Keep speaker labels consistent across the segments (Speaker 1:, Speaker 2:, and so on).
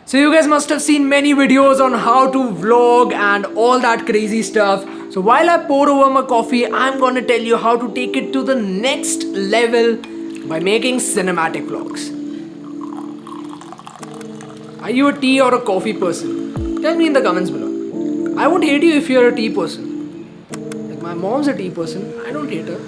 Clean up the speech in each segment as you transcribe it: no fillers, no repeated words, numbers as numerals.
Speaker 1: So you guys must have seen many videos on how to vlog and all that crazy stuff. So while I pour over my coffee, I'm gonna tell you how to take it to the next level by making cinematic vlogs. Are you a tea or a coffee person? Tell me in the comments below. I won't hate you if you're a tea person. Like my mom's a tea person, I don't hate her.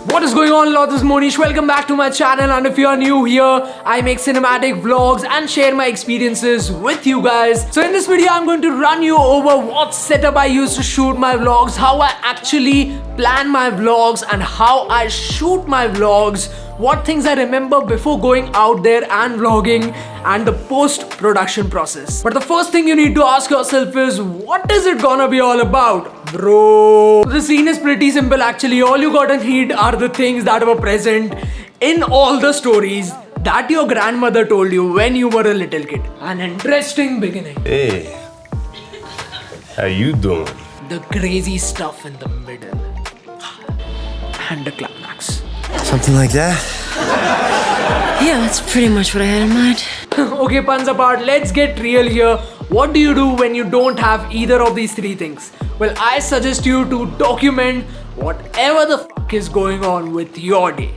Speaker 1: What is going on, This is Monish. Welcome back to my channel, and if you are new here, I make cinematic vlogs and share my experiences with you guys. So in this video, I'm going to run you over what setup I use to shoot my vlogs, how I actually plan my vlogs and how I shoot my vlogs, what things I remember before going out there and vlogging, and the post-production process. But the first thing you need to ask yourself is, what is it gonna be all about? Bro, the scene is pretty simple actually. All you gotta need are the things that were present in all the stories that your grandmother told you when you were a little kid. An interesting beginning.
Speaker 2: Hey, how you doing?
Speaker 1: The crazy stuff in the middle. And the climax.
Speaker 2: Something like that?
Speaker 3: Yeah, that's pretty much what I had in mind.
Speaker 1: Okay, puns apart, let's get real here. What do you do when you don't have either of these three things? Well, I suggest you to document whatever the fuck is going on with your day.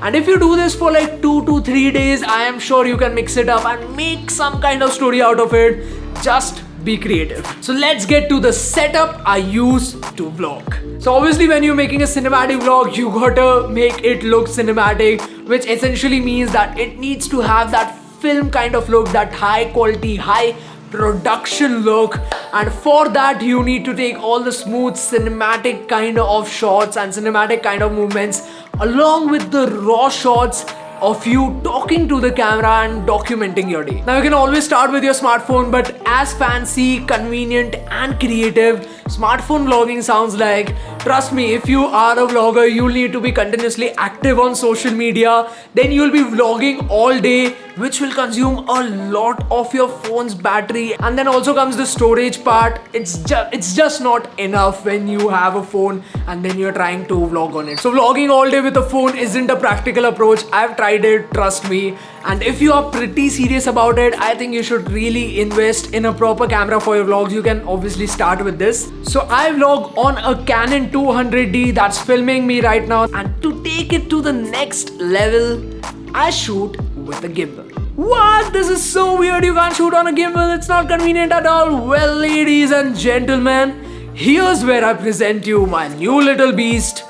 Speaker 1: And if you do this for like 2 to 3 days, I am sure you can mix it up and make some kind of story out of it. Just be creative. So let's get to the setup I use to vlog. So obviously when you're making a cinematic vlog, you gotta make it look cinematic, which essentially means that it needs to have that film kind of look, that high quality, high production look. And for that you need to take all the smooth cinematic kind of shots and cinematic kind of movements along with the raw shots of you talking to the camera and documenting your day. Now you can always start with your smartphone, but as fancy, convenient and creative smartphone vlogging sounds like, trust me, if you are a vlogger, you'll need to be continuously active on social media. Then you'll be vlogging all day, which will consume a lot of your phone's battery. And then also comes the storage part. It's just not enough when you have a phone and then you're trying to vlog on it. So vlogging all day with a phone isn't a practical approach. I've tried it, trust me. And if you are pretty serious about it, I think you should really invest in a proper camera for your vlogs. You can obviously start with this. So I vlog on a Canon 200D that's filming me right now. And to take it to the next level, I shoot with a gimbal. What? This is so weird. You can't shoot on a gimbal. It's not convenient at all. Well, ladies and gentlemen, here's where I present you my new little beast.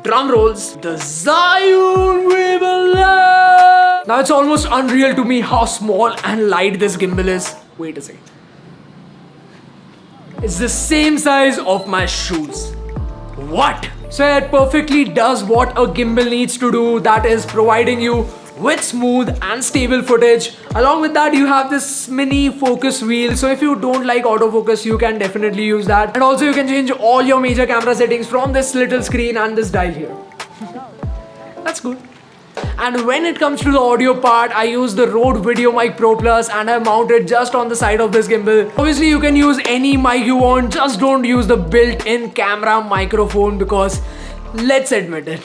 Speaker 1: Drum rolls, the Zhiyun Weebill Lab. Now it's almost unreal to me how small and light this gimbal is. Wait a second. It's the same size of my shoes. What? So it perfectly does what a gimbal needs to do, that is providing you with smooth and stable footage. Along with that, you have this mini focus wheel. So if you don't like autofocus, you can definitely use that. And also you can change all your major camera settings from this little screen and this dial here. That's good. And when it comes to the audio part, I use the Rode Video Mic Pro Plus and I mount it just on the side of this gimbal. Obviously you can use any mic you want, just don't use the built-in camera microphone because let's admit it,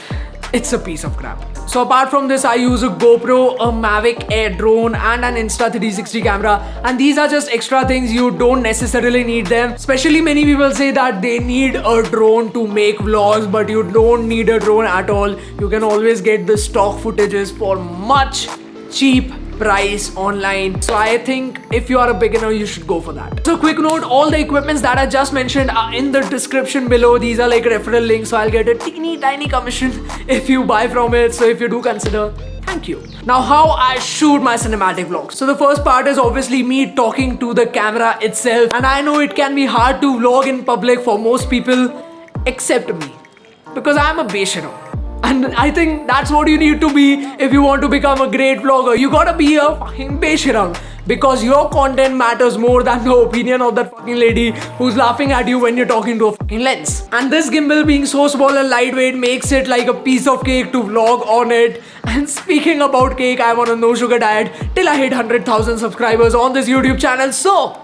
Speaker 1: it's a piece of crap. So apart from this, I use a GoPro, a Mavic Air drone and an Insta360 camera, and these are just extra things. You don't necessarily need them. Especially many people say that they need a drone to make vlogs, but you don't need a drone at all. You can always get the stock footages for much cheap price online. So I think if you are a beginner, you should go for that. So quick note, all the equipments that I just mentioned are in the description below. These are like referral links, so I'll get a teeny tiny commission if you buy from it. So if you do consider, thank you. Now how I shoot my cinematic vlogs. So the first part is obviously me talking to the camera itself. And I know it can be hard to vlog in public for most people except me, because I'm a besharam. And I think that's what you need to be if you want to become a great vlogger. You gotta be a fucking besharam, because your content matters more than the opinion of that fucking lady who's laughing at you when you're talking to a fucking lens. And this gimbal being so small and lightweight makes it like a piece of cake to vlog on it. And speaking about cake, I'm on a no sugar diet till I hit 100,000 subscribers on this YouTube channel. So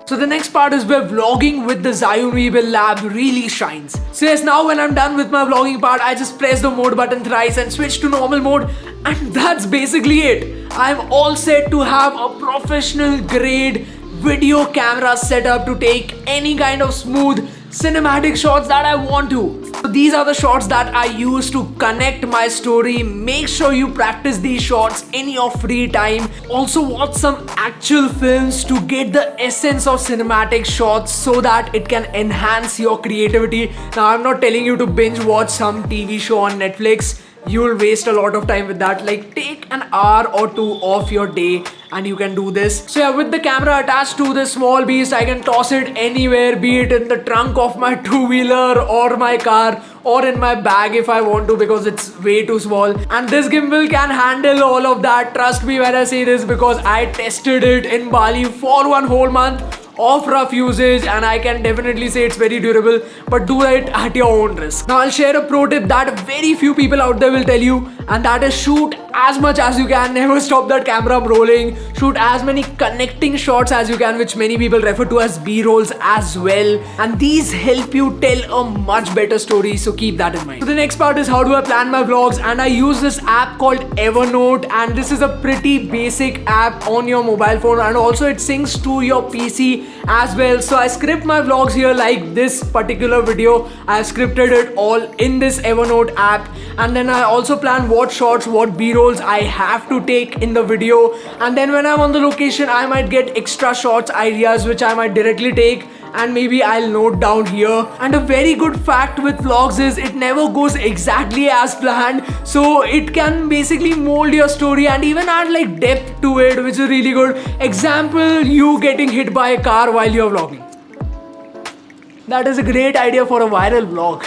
Speaker 1: So the next part is where vlogging with the Zhiyun Weebill Lab really shines. So yes, now when I'm done with my vlogging part, I just press the mode button thrice and switch to normal mode, and that's basically it. I'm all set to have a professional grade video camera set up to take any kind of smooth cinematic shots that I want to. So these are the shots that I use to connect my story. Make sure you practice these shots in your free time. Also watch some actual films to get the essence of cinematic shots so that it can enhance your creativity. Now I'm not telling you to binge watch some TV show on Netflix. You'll waste a lot of time with that. Like, take an hour or two off your day and you can do this. So yeah, with the camera attached to this small beast, I can toss it anywhere, be it in the trunk of my two-wheeler or my car or in my bag if I want to, because it's way too small. And this gimbal can handle all of that. Trust me when I say this, because I tested it in Bali for 1 whole month of rough usage, and I can definitely say it's very durable, but do it at your own risk. Now I'll share a pro tip that very few people out there will tell you, and that is shoot as much as you can. Never stop that camera rolling. Shoot as many connecting shots as you can, which many people refer to as B-rolls as well, and these help you tell a much better story, so keep that in mind. So the next part is how do I plan my vlogs, and I use this app called Evernote, and this is a pretty basic app on your mobile phone, and also it syncs to your PC as well. So I script my vlogs here, like this particular video. I have scripted it all in this Evernote app, and then I also plan what shots, what B-rolls I have to take in the video, and then when I'm on the location I might get extra shots ideas which I might directly take, and maybe I'll note down here. And a very good fact with vlogs is it never goes exactly as planned, so it can basically mold your story and even add like depth to it, which is really good. Example, you getting hit by a car while you're vlogging. That is a great idea for a viral vlog.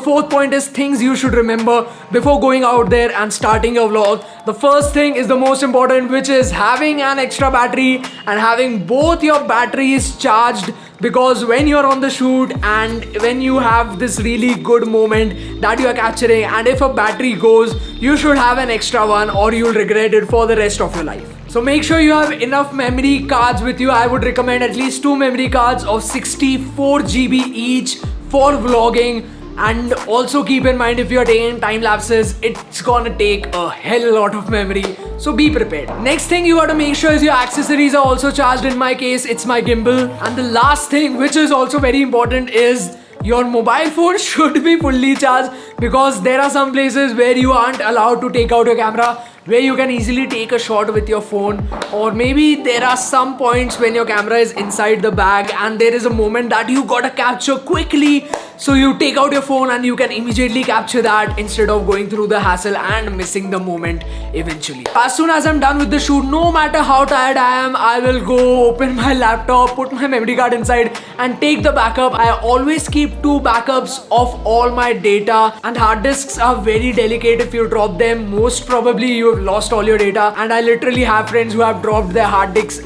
Speaker 1: Fourth point is things you should remember before going out there and starting your vlog. The first thing is the most important, which is having an extra battery and having both your batteries charged, because when you're on the shoot and when you have this really good moment that you are capturing, and if a battery goes, you should have an extra one or you'll regret it for the rest of your life. So make sure you have enough memory cards with you. I would recommend at least 2 memory cards of 64 GB each for vlogging. And also keep in mind, if you're taking time lapses, it's gonna take a hell lot of memory, so be prepared. Next thing you gotta make sure is your accessories are also charged. In my case, it's my gimbal. And the last thing, which is also very important, is your mobile phone should be fully charged, because there are some places where you aren't allowed to take out your camera, where you can easily take a shot with your phone, or maybe there are some points when your camera is inside the bag and there is a moment that you gotta capture quickly, so you take out your phone and you can immediately capture that instead of going through the hassle and missing the moment eventually. As soon as I'm done with the shoot, no matter how tired I am, I will go open my laptop, put my memory card inside and take the backup. I always keep 2 backups of all my data, and hard disks are very delicate. If you drop them, most probably you have lost all your data, and I literally have friends who have dropped their hard disks.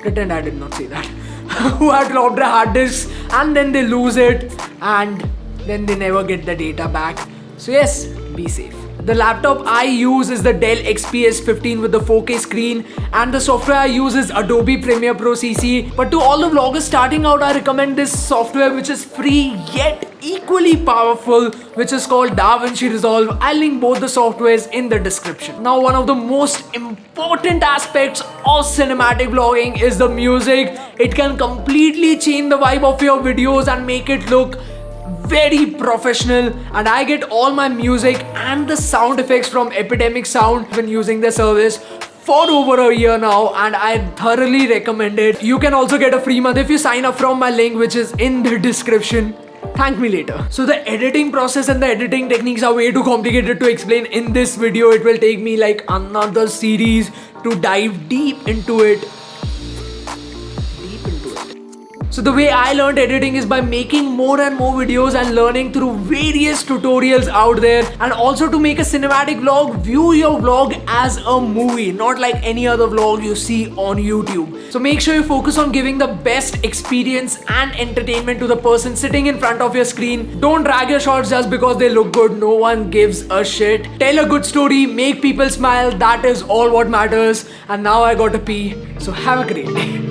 Speaker 1: Pretend I did not say that. Who have dropped their hard disks and then they lose it and then they never get the data back. So yes, be safe. The laptop I use is the Dell XPS 15 with the 4K screen, and the software I use is Adobe Premiere Pro CC. But to all the vloggers starting out, I recommend this software which is free yet equally powerful, which is called DaVinci Resolve. I'll link both the softwares in the description. Now, one of the most important aspects of cinematic vlogging is the music. It can completely change the vibe of your videos and make it look very professional, and I get all my music and the sound effects from Epidemic Sound. I've been using their service for over a year now, and I thoroughly recommend it. You can also get a free month if you sign up from my link, which is in the description. Thank me later. So the editing process and the editing techniques are way too complicated to explain in this video. It will take me like another series to dive deep into it. So the way I learned editing is by making more and more videos and learning through various tutorials out there. And also to make a cinematic vlog, view your vlog as a movie, not like any other vlog you see on YouTube. So make sure you focus on giving the best experience and entertainment to the person sitting in front of your screen. Don't drag your shots just because they look good. No one gives a shit. Tell a good story, make people smile. That is all what matters. And now I got to pee. So have a great day.